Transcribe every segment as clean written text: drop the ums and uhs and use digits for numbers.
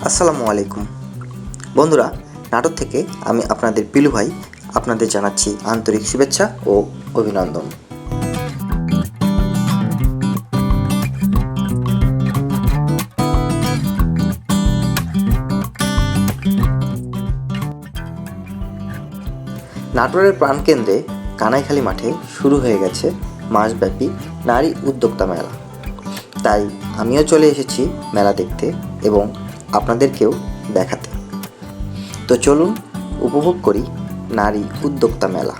আসসালামু আলাইকুম বন্ধুরা, নাটোর থেকে আমি আপনাদের পিলু ভাই আপনাদের জানাচ্ছি আন্তরিক শুভেচ্ছা ও অভিনন্দন। নাটোরের প্রাণকেন্দ্রে কানাইখালী মাঠে শুরু হয়ে গেছে মাসব্যাপী নারী উদ্যোক্তা মেলা। তাই আমিও চলে এসেছি মেলা দেখতে এবং আপনাদেরকেও দেখাতে। তো চলুন উপভোগ করি নারী উদ্যোক্তা মেলা।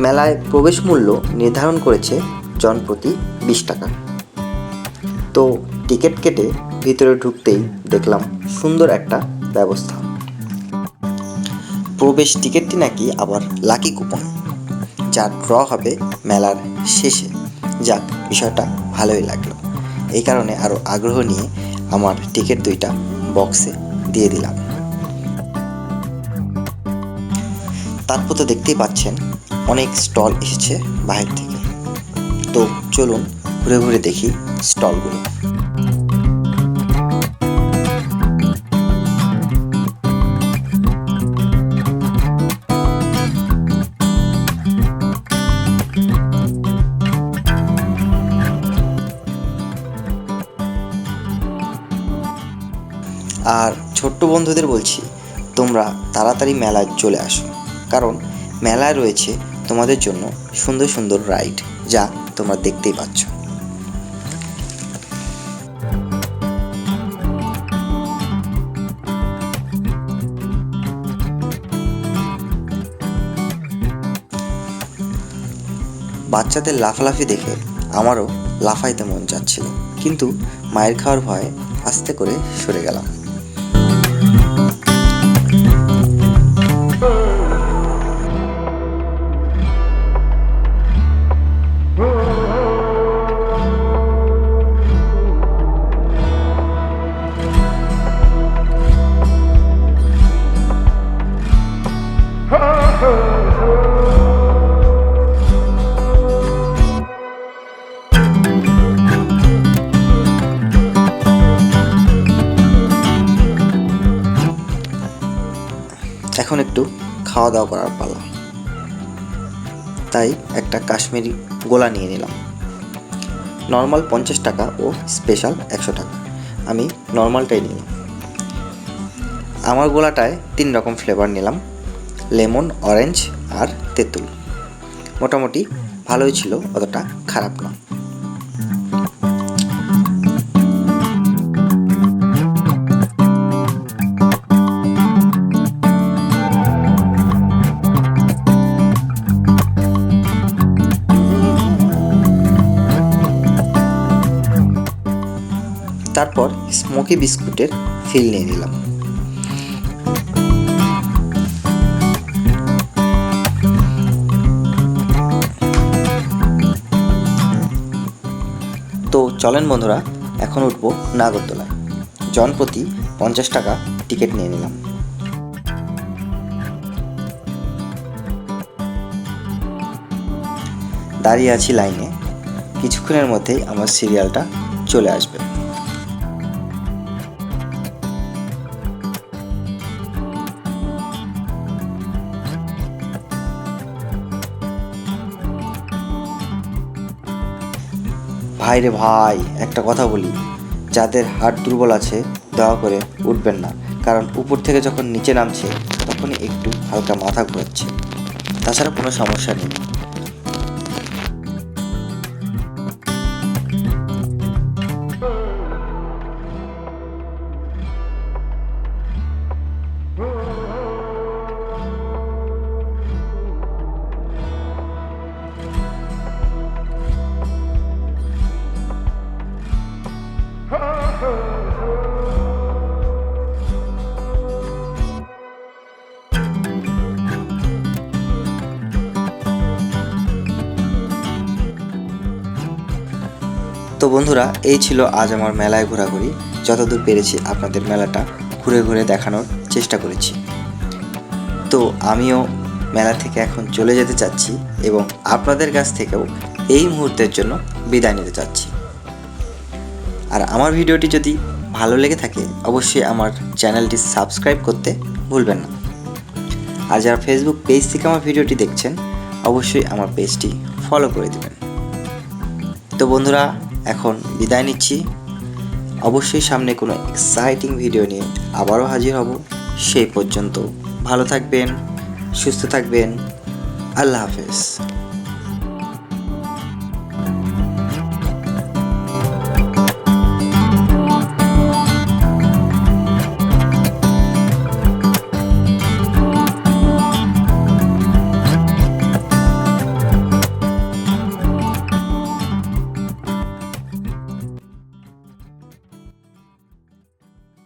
মেলায় প্রবেশ মূল্য নির্ধারণ করেছে জনপ্রতি 20 টাকা। তো টিকিট কেটে ভিতরে ঢুকতেই দেখলাম সুন্দর একটা ব্যবস্থা। প্রবেশ টিকিটটি নাকি আবার লাকি কুপন, যা ড্র হবে মেলার শেষে। যাক, বিষয়টা ভালোই লাগলো। এই কারণে আরও আগ্রহ নিয়ে আমার টিকিট দুইটা বক্সে দিয়ে দিলাম। তারপর তো দেখতেই পাচ্ছেন অনেক স্টল এসেছে বাইরে থেকে। তো চলুন ঘুরে ঘুরে দেখি স্টলগুলো। আর ছোট্ট বন্ধুদের বলছি, তোমরা তাড়াতাড়ি মেলায় চলে আসো, কারণ মেলায় রয়েছে তোমাদের জন্য সুন্দর সুন্দর রাইড, যা তোমরা দেখতেই পাচ্ছ। বাচ্চাদের লাফালাফি দেখে আমারও লাফাইতে মন যাচ্ছিল, কিন্তু মায়ের খাওয়ার ভয়ে আস্তে করে সরে গেলাম। এখন একটু খাওয়া দাওয়া করার পালা, তাই একটা কাশ্মীরি গোলা নিয়ে নিলাম। নর্মাল 50 টাকা ও স্পেশাল 100 টাকা। আমি নর্মালটাই নিলাম। আমার গোলাটায় 3 রকম ফ্লেভার নিলাম, লেমন, অরেঞ্জ আর তেঁতুল। মোটামুটি ভালোই ছিল, অতটা খারাপ না। তারপর স্মোকি বিস্কুটের ফিল নিয়ে নিলাম। তো চলেন বন্ধুরা, এখন উঠবো নাগরদোলায়। জনপ্রতি 50 টাকা টিকিট নিয়ে নিলাম। দাঁড়িয়ে আছি লাইনে, কিছুক্ষণের মধ্যেই আমার সিরিয়ালটা চলে আসবে। ভাই রে ভাই, একটা কথা বলি, যাদের হার্ট দুর্বল আছে দয়া করে উঠবেন না, কারণ উপর থেকে যখন নিচে নামছে তখনই একটু হালকা মাথা ঘোরাচ্ছে, তাছাড়া কোনো সমস্যা নেই। তো বন্ধুরা, এই ছিল আজ আমার মেলায় ঘোরাঘুরি। যতদূর পেরেছি আপনাদের মেলাটা ঘুরে ঘুরে দেখানোর চেষ্টা করেছি। তো আমিও মেলা থেকে এখন চলে যেতে চাচ্ছি এবং আপনাদের কাছ থেকেও এই মুহূর্তের জন্য বিদায় নিতে চাচ্ছি। আর আমার ভিডিওটি যদি ভালো লেগে থাকে অবশ্যই আমার চ্যানেলটি সাবস্ক্রাইব করতে ভুলবেন না। আর যারা ফেসবুক পেজ থেকে আমার ভিডিওটি দেখছেন অবশ্যই আমার পেজটি ফলো করে দেবেন। তো বন্ধুরা, এখন বিদায় নিচ্ছি। অবশ্যই সামনে কোনো এক্সাইটিং ভিডিও নিয়ে আবারও হাজির হব। সেই পর্যন্ত ভালো থাকবেন, সুস্থ থাকবেন। আল্লাহ হাফেজ।